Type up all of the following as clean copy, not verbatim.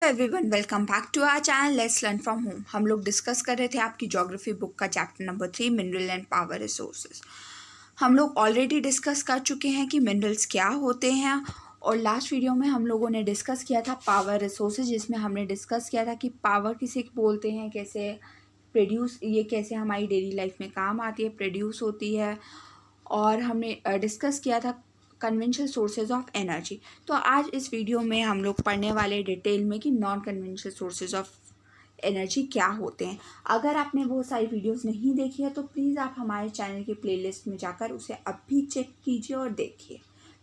Everyone, welcome back to our channel let's learn from home. हम लोग discuss कर रहे थे आपकी ज्योग्राफी बुक का chapter number 3 mineral and power resources. हम लोग ऑलरेडी डिस्कस कर चुके हैं कि मिनरल्स क्या होते हैं, और लास्ट वीडियो में हम लोगों ने डिस्कस किया था पावर रिसोर्सेज, जिसमें हमने डिस्कस किया था कि पावर किसे बोलते हैं, कैसे प्रोड्यूस, ये कैसे हमारी डेली लाइफ में काम आती है, प्रोड्यूस होती है। और हमने डिस्कस किया था कन्वेंशनल सोर्सेज ऑफ एनर्जी। तो आज इस वीडियो में हम लोग पढ़ने वाले डिटेल में कि non conventional sources of energy क्या होते हैं। अगर आपने वो सारी वीडियोस नहीं देखी है तो प्लीज़ आप हमारे चैनल के प्लेलिस्ट में जाकर उसे अब भी चेक कीजिए और देखिए।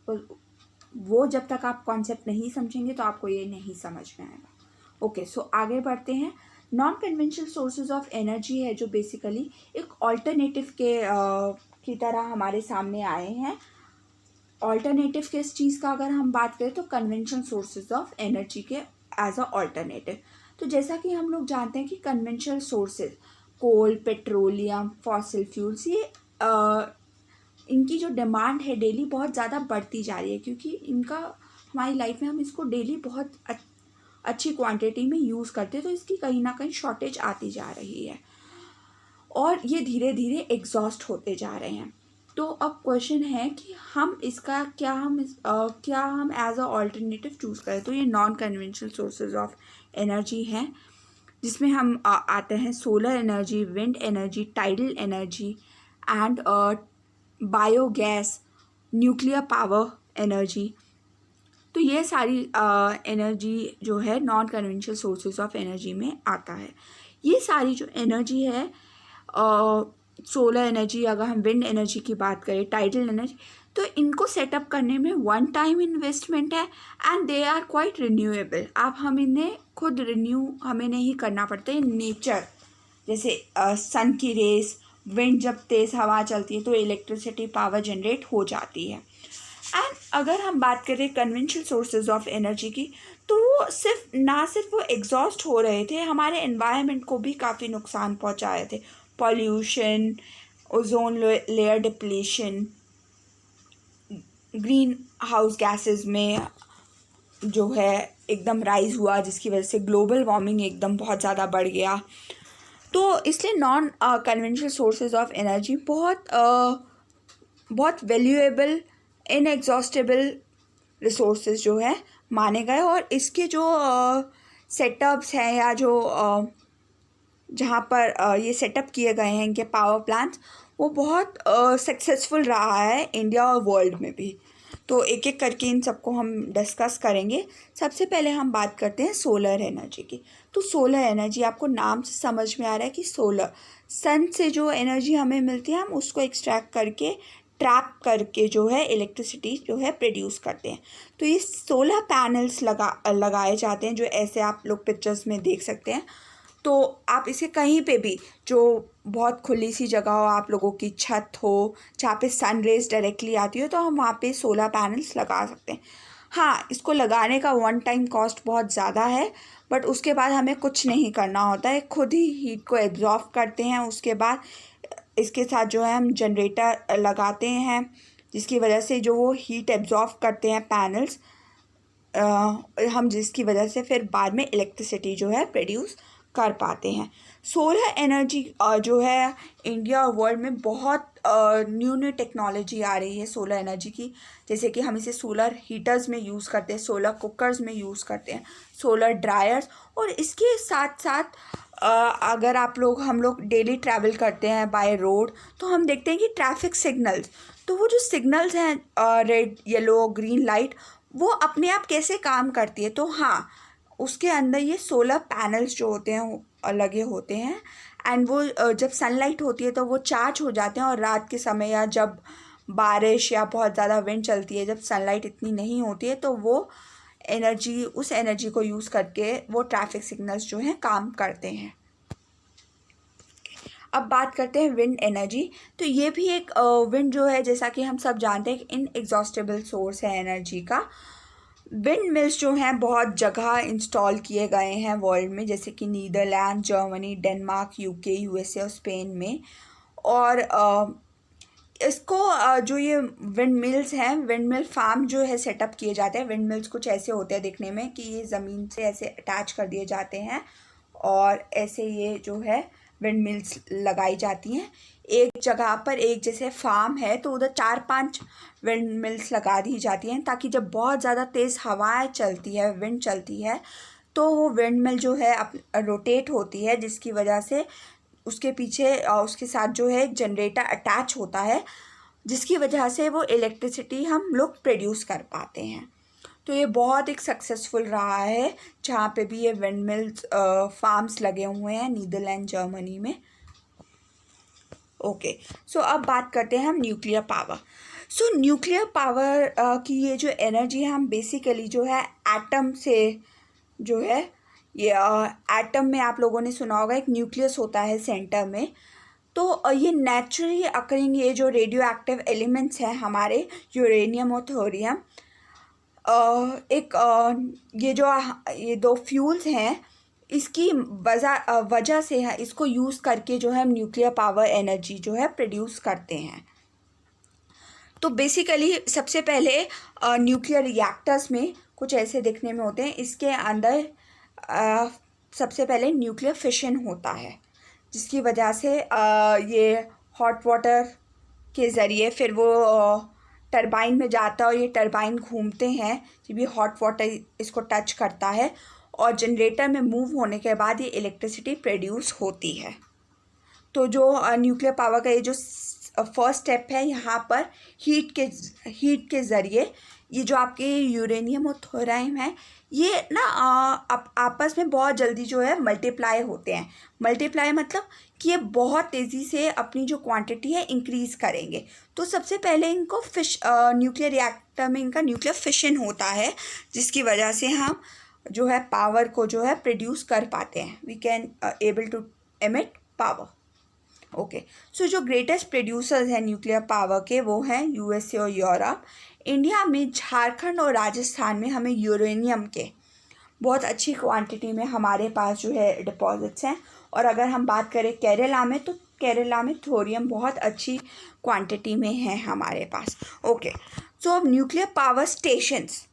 तो वो जब तक आप कॉन्सेप्ट नहीं समझेंगे तो आपको ये नहीं समझ में आएगा। ओके, सो आगे बढ़ते हैं। Non conventional sources of energy है जो बेसिकली एक ऑल्टरनेटिव की तरह हमारे सामने आए हैं। ऑल्टरनेटिव किस चीज़ का अगर हम बात करें तो कन्वेंशनल सोर्सेज ऑफ एनर्जी के एज अ ऑल्टरनेटिव। तो जैसा कि हम लोग जानते हैं कि कन्वेंशनल सोर्सेज कोल, पेट्रोलियम, फॉसिल फ्यूल्स, ये इनकी जो डिमांड है डेली बहुत ज़्यादा बढ़ती जा रही है, क्योंकि इनका हमारी लाइफ में हम इसको डेली बहुत अच्छी क्वांटिटी में यूज़ करते हैं, तो इसकी कहीं ना कहीं शॉर्टेज आती जा रही है और ये धीरे धीरे एग्जॉस्ट होते जा रहे हैं। तो अब क्वेश्चन है कि हम इसका क्या हम एज अ ऑल्टरनेटिव चूज़ करें। तो ये non conventional sources of energy हैं, जिसमें हम आते हैं solar energy, wind energy, tidal energy and biogas, nuclear power energy. तो ये सारी एनर्जी जो है non conventional sources of energy में आता है। ये सारी जो एनर्जी है, सोलर एनर्जी, अगर हम विंड एनर्जी की बात करें, टाइडल एनर्जी, तो इनको सेटअप करने में वन टाइम इन्वेस्टमेंट है and they are quite renewable. आप हम इन्हें खुद रिन्यू हमें नहीं करना पड़ता है। नेचर जैसे सन की रेस, विंड जब तेज़ हवा चलती है तो इलेक्ट्रिसिटी पावर जनरेट हो जाती है। एंड अगर हम बात करें कन्वेंशनल सोर्सेज ऑफ एनर्जी की, तो वो सिर्फ वो एग्जॉस्ट हो रहे थे, हमारे एनवायरनमेंट को भी काफ़ी नुकसान पहुंचा रहे थे। Pollution, ozone layer depletion, green house gases में जो है एकदम राइज हुआ, जिसकी वजह से ग्लोबल वार्मिंग एकदम बहुत ज़्यादा बढ़ गया। तो इसलिए non conventional sources of energy बहुत वैल्यूएबल, इनएग्जॉस्टेबल रिसोर्सेज जो है माने गए। और इसके जो सेटअप्स हैं या जो जहाँ पर ये सेटअप किए गए हैं इनके पावर प्लांट्स, वो बहुत सक्सेसफुल रहा है इंडिया और वर्ल्ड में भी। तो एक एक करके इन सबको हम डिस्कस करेंगे। सबसे पहले हम बात करते हैं सोलर एनर्जी की। तो सोलर एनर्जी, आपको नाम से समझ में आ रहा है कि सोलर, सन से जो एनर्जी हमें मिलती है हम उसको एक्सट्रैक्ट करके ट्रैप करके जो है इलेक्ट्रिसिटी जो है प्रोड्यूस करते हैं। तो ये सोलर पैनल्स लगाए जाते हैं, जो ऐसे आप लोग पिक्चर्स में देख सकते हैं। तो आप इसे कहीं पे भी, जो बहुत खुली सी जगह हो, आप लोगों की छत हो जहाँ पे सन रेज डायरेक्टली आती हो, तो हम वहाँ पे सोलर पैनल्स लगा सकते हैं। हाँ, इसको लगाने का वन टाइम कॉस्ट बहुत ज़्यादा है, बट उसके बाद हमें कुछ नहीं करना होता है, खुद ही हीट को एब्जॉर्ब करते हैं। उसके बाद इसके साथ जो है हम जनरेटर लगाते हैं, जिसकी वजह से जो वो हीट एब्जॉर्ब करते हैं पैनल्स, हम जिसकी वजह से फिर बाद में इलेक्ट्रिसिटी जो है प्रोड्यूस कर पाते हैं। सोलर एनर्जी जो है इंडिया और वर्ल्ड में बहुत न्यू टेक्नोलॉजी आ रही है सोलर एनर्जी की। जैसे कि हम इसे सोलर हीटर्स में यूज़ करते हैं, सोलर कुकर्स में यूज़ करते हैं, सोलर ड्रायर्स। और इसके साथ साथ अगर हम लोग डेली ट्रैवल करते हैं बाय रोड, तो हम देखते हैं कि ट्रैफिक सिग्नल्स, तो वो जो सिग्नल्स हैं रेड, येलो, ग्रीन लाइट, वो अपने आप कैसे काम करती है। तो हाँ, उसके अंदर ये सोलर पैनल्स जो होते हैं लगे होते हैं, एंड वो जब सनलाइट होती है तो वो चार्ज हो जाते हैं। और रात के समय या जब बारिश या बहुत ज़्यादा विंड चलती है, जब सनलाइट इतनी नहीं होती है, तो वो उस एनर्जी को यूज़ करके वो ट्रैफिक सिग्नल्स जो हैं काम करते हैं। अब बात करते हैं विंड एनर्जी। तो ये भी एक विंड जो है, जैसा कि हम सब जानते हैं, इनएग्जॉस्टेबल सोर्स है एनर्जी का। विंड मिल्स जो हैं बहुत जगह इंस्टॉल किए गए हैं वर्ल्ड में, जैसे कि Netherland, Germany, Denmark, UK, USA और स्पेन में। और इसको जो ये विंड मिल्स हैं, विंड मिल फार्म जो है सेटअप किए जाते हैं। विंड मिल्स कुछ ऐसे होते हैं दिखने में कि ये ज़मीन से ऐसे अटैच कर दिए जाते हैं और ऐसे ये जो है विंड मिल्स लगाई जाती हैं एक जगह पर। एक जैसे फार्म है तो उधर 4-5 विंड मिल्स लगा दी जाती हैं, ताकि जब बहुत ज़्यादा तेज़ हवाएं चलती है, विंड चलती है, तो वो विंड मिल जो है रोटेट होती है, जिसकी वजह से उसके पीछे उसके साथ जो है एक जनरेटर अटैच होता है, जिसकी वजह से वो इलेक्ट्रिसिटी हम लोग प्रोड्यूस कर पाते हैं। तो ये बहुत एक सक्सेसफुल रहा है, जहाँ पे भी ये विंड मिल्स फार्म्स लगे हुए हैं नीदरलैंड, जर्मनी में। ओके, सो अब बात करते हैं हम न्यूक्लियर पावर। सो न्यूक्लियर पावर की ये जो एनर्जी है, हम बेसिकली जो है एटम से जो है, ये एटम में आप लोगों ने सुना होगा एक न्यूक्लियस होता है सेंटर में। तो ये नेचुरली अकरिंग ये जो रेडियो एक्टिव एलिमेंट्स हैं हमारे, यूरेनियम और थोरियम, ये दो फ्यूल्स हैं, इसकी वजह से है, इसको यूज़ करके जो है हम न्यूक्लियर पावर एनर्जी जो है प्रोड्यूस करते हैं। तो बेसिकली सबसे पहले न्यूक्लियर रिएक्टर्स में कुछ ऐसे दिखने में होते हैं। इसके अंदर सबसे पहले न्यूक्लियर फिशन होता है, जिसकी वजह से ये हॉट वाटर के ज़रिए फिर वो टरबाइन में जाता है और ये टरबाइन घूमते हैं जब ये हॉट वाटर इसको टच करता है, और जनरेटर में मूव होने के बाद ये इलेक्ट्रिसिटी प्रोड्यूस होती है। तो जो न्यूक्लियर पावर का ये जो फर्स्ट स्टेप है, यहाँ पर हीट के ज़रिए ये जो आपके यूरेनियम और थोरियम है, ये ना आपस में बहुत जल्दी जो है मल्टीप्लाई होते हैं। मल्टीप्लाई मतलब कि ये बहुत तेज़ी से अपनी जो क्वांटिटी है इंक्रीज़ करेंगे। तो सबसे पहले इनको न्यूक्लियर रिएक्टर में इनका न्यूक्लियर फिशन होता है, जिसकी वजह से हम जो है पावर को जो है प्रोड्यूस कर पाते हैं। We can able to emit power. Okay, so जो ग्रेटेस्ट प्रोड्यूसर्स हैं न्यूक्लियर पावर के, वो हैं यूएसए और यूरोप। इंडिया में झारखंड और राजस्थान में हमें यूरेनियम के बहुत अच्छी क्वांटिटी में हमारे पास जो है डिपॉजिट्स हैं। और अगर हम बात करें केरला में, तो केरला में थोरियम बहुत अच्छी क्वांटिटी में है हमारे पास। ओके, सो अब न्यूक्लियर पावर स्टेशंस,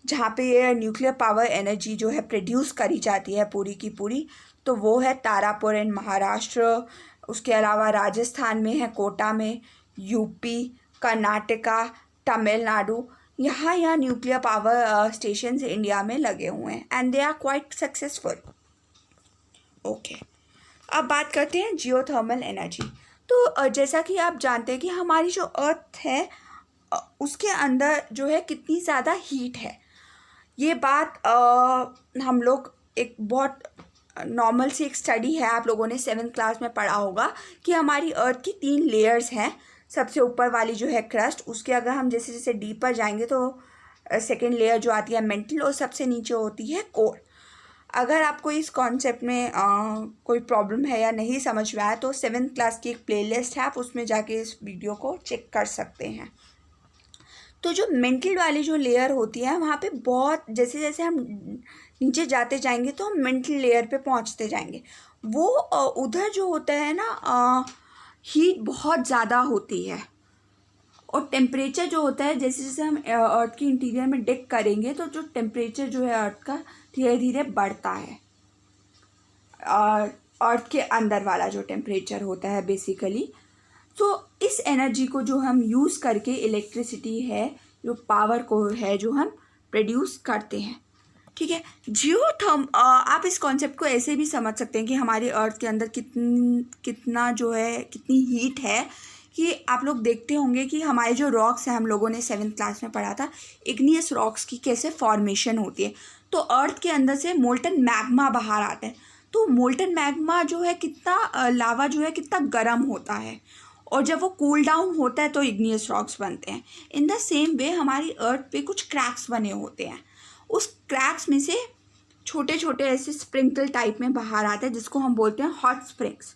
जहाँ पे ये न्यूक्लियर पावर एनर्जी जो है प्रोड्यूस करी जाती है पूरी की पूरी, तो वो है तारापुर इन महाराष्ट्र। उसके अलावा राजस्थान में है कोटा में, यूपी, कर्नाटका, तमिलनाडु, यहाँ न्यूक्लियर पावर स्टेशंस इंडिया में लगे हुए हैं, and they are quite successful. Okay, अब बात करते हैं जियोथर्मल एनर्जी। तो जैसा कि आप जानते हैं कि हमारी जो अर्थ है उसके अंदर जो है कितनी ज़्यादा हीट है। ये बात हम लोग एक बहुत नॉर्मल सी एक स्टडी है, आप लोगों ने 7th क्लास में पढ़ा होगा कि हमारी अर्थ की 3 लेयर्स हैं। सबसे ऊपर वाली जो है क्रस्ट, उसके अगर हम जैसे जैसे डीपर जाएंगे तो सेकेंड लेयर जो आती है मेंटल, और सबसे नीचे होती है कोर। अगर आपको इस कॉन्सेप्ट में कोई प्रॉब्लम है या नहीं समझ में आया, तो 7th क्लास की एक प्लेलिस्ट है, आप उसमें जाके इस वीडियो को चेक कर सकते हैं। तो जो मेंटल वाली जो लेयर होती है, वहाँ पे बहुत जैसे जैसे हम नीचे जाते जाएंगे तो हम मेंटल लेयर पे पहुँचते जाएंगे। वो उधर जो होता है ना, हीट बहुत ज़्यादा होती है, और टेम्परेचर जो होता है, जैसे जैसे हम अर्थ की इंटीरियर में डिग करेंगे तो जो टेम्परेचर जो है अर्थ का धीरे धीरे बढ़ता है। अर्थ के अंदर वाला जो टेम्परेचर होता है बेसिकली। तो इस एनर्जी को जो हम यूज़ करके इलेक्ट्रिसिटी है, जो पावर को है, जो हम प्रोड्यूस करते हैं। ठीक है, आप इस कॉन्सेप्ट को ऐसे भी समझ सकते हैं कि हमारी अर्थ के अंदर कितना जो है, कितनी हीट है, कि आप लोग देखते होंगे कि हमारे जो रॉक्स हैं, हम लोगों ने 7th क्लास में पढ़ा था इग्नियस रॉक्स की कैसे फॉर्मेशन होती है। तो अर्थ के अंदर से मोल्टन मैग्मा बाहर आता है। तो मोल्टन मैग्मा जो है कितना लावा जो है कितना गर्म होता है, और जब वो कूल डाउन होता है तो इग्नियस रॉक्स बनते हैं। इन द सेम वे हमारी अर्थ पे कुछ क्रैक्स बने होते हैं। उस क्रैक्स में से छोटे छोटे ऐसे स्प्रिंकल टाइप में बाहर आते हैं, जिसको हम बोलते हैं हॉट स्प्रिंग्स,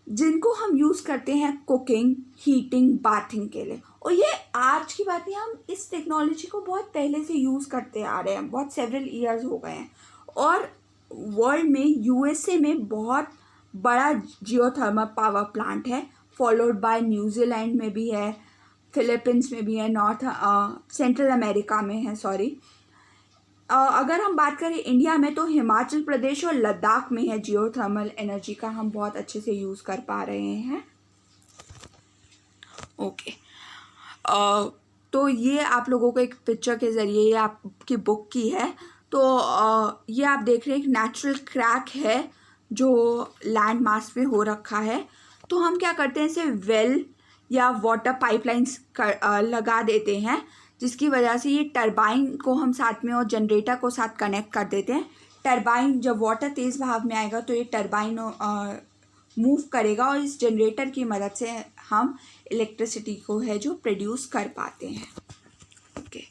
जिनको हम यूज़ करते हैं कुकिंग, हीटिंग, बाथिंग के लिए। और ये आज की बात नहीं, हम इस टेक्नोलॉजी को बहुत पहले से यूज़ करते आ रहे हैं, बहुत सेवरल ईयर्स हो गए हैं। और वर्ल्ड में यूएसए में बहुत बड़ा जियोथर्मल पावर प्लांट है, फॉलोड बाय न्यूजीलैंड में भी है, फिलीपींस में भी है, नॉर्थ सेंट्रल अमेरिका में है, सॉरी। अगर हम बात करें इंडिया में तो हिमाचल प्रदेश और लद्दाख में है जियोथर्मल एनर्जी का हम बहुत अच्छे से यूज़ कर पा रहे हैं। ओके तो ये आप लोगों को एक पिक्चर के ज़रिए ये आपकी बुक की है। तो ये आप देख रहे हैं एक नेचुरल क्रैक है जो लैंड मास में हो रखा है। तो हम क्या करते हैं, इसे वेल या वाटर पाइपलाइंस लगा देते हैं, जिसकी वजह से ये टरबाइन को हम साथ में और जनरेटर को साथ कनेक्ट कर देते हैं। टरबाइन जब वाटर तेज़ बहाव में आएगा तो ये टरबाइन मूव करेगा और इस जनरेटर की मदद से हम इलेक्ट्रिसिटी को है जो प्रोड्यूस कर पाते हैं। Okay,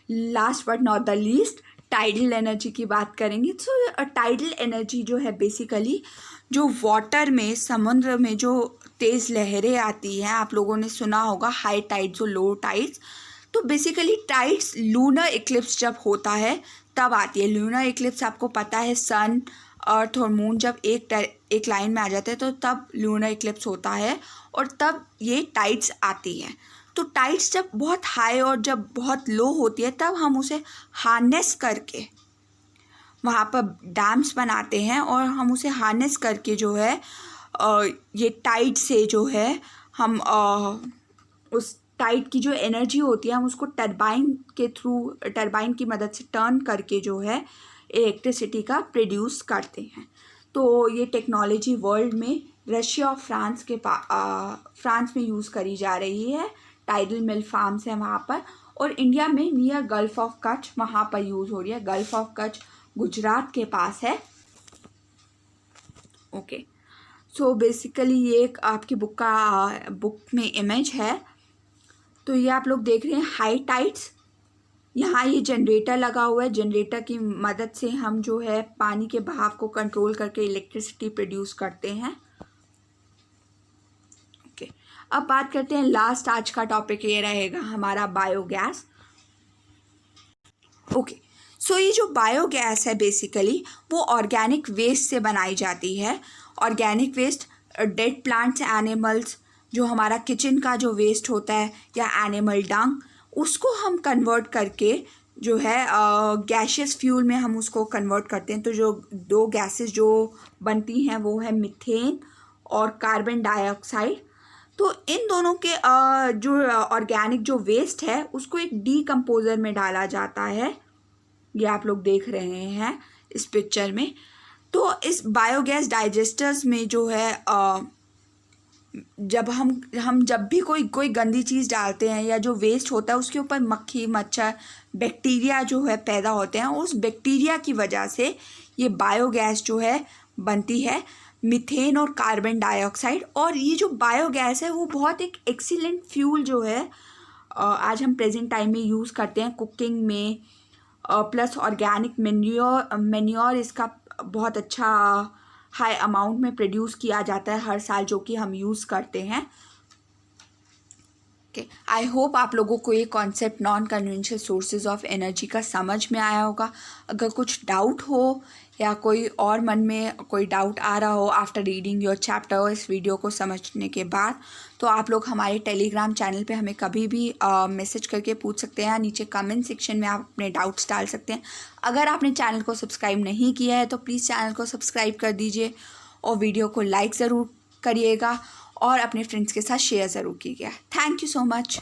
last but not the least tidal energy की बात करेंगे। तो टाइडल एनर्जी जो है बेसिकली जो वाटर में, समुद्र में जो तेज़ लहरें आती हैं, आप लोगों ने सुना होगा हाई टाइड्स और लो टाइड्स। तो बेसिकली टाइड्स लूनर इक्लिप्स जब होता है तब आती है। लूनर इक्लिप्स आपको पता है सन, अर्थ और मून जब एक लाइन में आ जाते हैं तो तब लूनर इक्लिप्स होता है और तब ये टाइड्स आती हैं। तो टाइड्स जब बहुत हाई और जब बहुत लो होती है तब हम उसे हार्नेस करके वहाँ पर डैम्स बनाते हैं और हम उसे हार्नेस करके जो है ये टाइड से जो है हम उस टाइड की जो एनर्जी होती है हम उसको टरबाइन के थ्रू, टरबाइन की मदद से टर्न करके जो है इलेक्ट्रिसिटी का प्रोड्यूस करते हैं। तो ये टेक्नोलॉजी वर्ल्ड में रशिया और फ्रांस में यूज़ करी जा रही है। टाइडल मिल फार्म्स हैं वहाँ पर, और इंडिया में नियर गल्फ ऑफ कच्छ वहाँ पर यूज़ हो रही है। गल्फ ऑफ कच्छ गुजरात के पास है। ओके, सो बेसिकली ये एक आपकी बुक में इमेज है। तो ये आप लोग देख रहे हैं हाई टाइड्स, यहाँ ये जनरेटर लगा हुआ है। जनरेटर की मदद से हम जो है पानी के बहाव को कंट्रोल करके इलेक्ट्रिसिटी प्रोड्यूस करते हैं। ओके, अब बात करते हैं लास्ट, आज का टॉपिक ये रहेगा हमारा बायोगैस। ओके, सो ये जो बायोगैस है बेसिकली वो ऑर्गेनिक वेस्ट से बनाई जाती है। Organic waste dead plants, animals, जो हमारा किचन का जो वेस्ट होता है या एनिमल डंग, उसको हम कन्वर्ट करके जो है गैशियस फ्यूल में हम उसको कन्वर्ट करते हैं। तो जो दो गैसेस जो बनती हैं वो है मीथेन और कार्बन डाइऑक्साइड। तो इन दोनों के जो ऑर्गेनिक जो वेस्ट है उसको एक डीकम्पोजर में डाला जाता है। ये आप लोग देख रहे हैं इस पिक्चर में। तो इस बायोगैस डाइजेस्टर्स में जो है जब हम जब भी कोई गंदी चीज़ डालते हैं या जो वेस्ट होता है उसके ऊपर मक्खी, मच्छर, बैक्टीरिया जो है पैदा होते हैं। उस बैक्टीरिया की वजह से ये बायोगैस जो है बनती है, मीथेन और कार्बन डाइऑक्साइड। और ये जो बायोगैस है वो बहुत एक एक्सीलेंट फ्यूल जो है आज हम प्रेजेंट टाइम में यूज़ करते हैं कुकिंग में। प्लस ऑर्गेनिक मैन्योर इसका बहुत अच्छा हाई अमाउंट में प्रोड्यूस किया जाता है हर साल, जो कि हम यूज़ करते हैं। ओके, आई होप आप लोगों को ये concept non conventional sources of energy का समझ में आया होगा। अगर कुछ डाउट हो या कोई और मन में कोई डाउट आ रहा हो आफ्टर रीडिंग योर चैप्टर, इस वीडियो को समझने के बाद, तो आप लोग हमारे टेलीग्राम चैनल पे हमें कभी भी मैसेज करके पूछ सकते हैं। नीचे कमेंट सेक्शन में आप अपने डाउट्स डाल सकते हैं। अगर आपने चैनल को सब्सक्राइब नहीं किया है तो प्लीज़ चैनल को सब्सक्राइब कर दीजिए और वीडियो को लाइक ज़रूर करिएगा और अपने फ्रेंड्स के साथ शेयर ज़रूर कीजिएगा। Thank you so much.